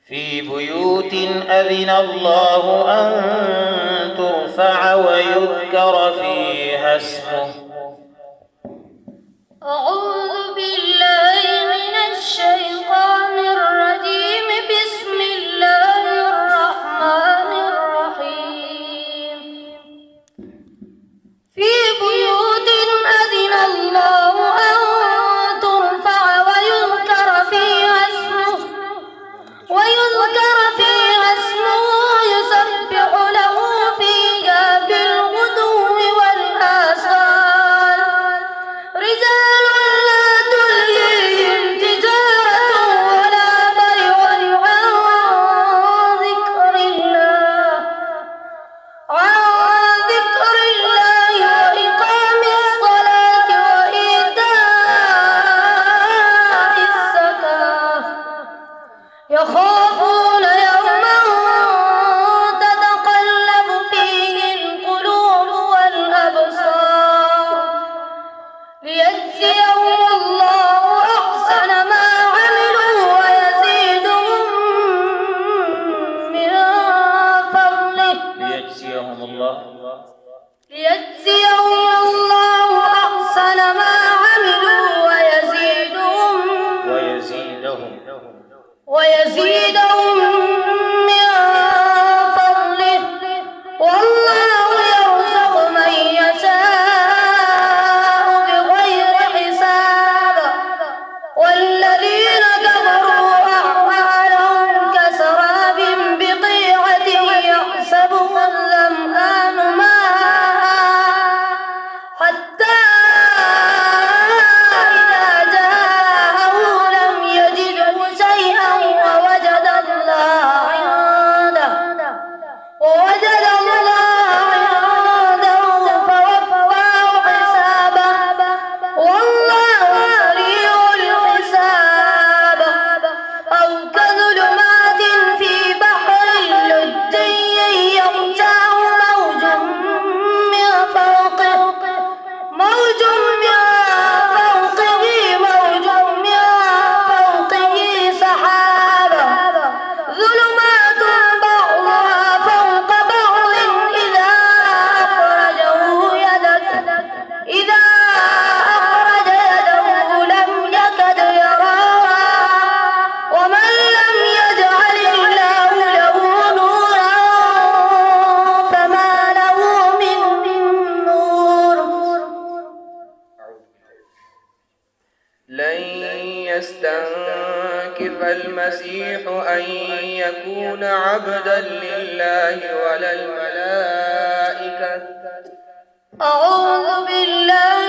في بيوت أذن الله أن ترفع ويذكر فيها اسمه. أعوذ بالله من الشيطان الرجيم. بسم الله الرحمن الرحيم. في بيوت أذن الله أن ترفع ويذكر فيها اسمه يسبح له فيها بالغدو والآصال رجال لا تلهيهم تجارة ولا بيع عن ذكر الله وإقام الصلاة وإيتاء الزكاة يخافون يوما تتقلب فيه القلوب والأبصار ليجزيهم الله أحسن ما عملوا ويزيدهم من فضله. ليجزيهم الله أحسن ما عملوا ويزيدهم من فضله. والله يرزق من يشاء بغير حساب. والذين كفروا أعمالهم كسراب بقيعة يحسبه الظمآن ماء حتى إذا جاءه لم يجده شيئا ووجد الله عنده فوفاه حسابه والله سريع الحساب. أو كظلمات في بحر لجي يغشاه موج من فوقه موج من فوقه سحاب ظلمات بعضها فوق بعض إذا أخرج يده لم يكد يراها. ومن لم يجعل الله له نورا فما له من نور. لن يستنكف المسيح أن يكون عبدا لله ولا الملائكة. أعوذ بالله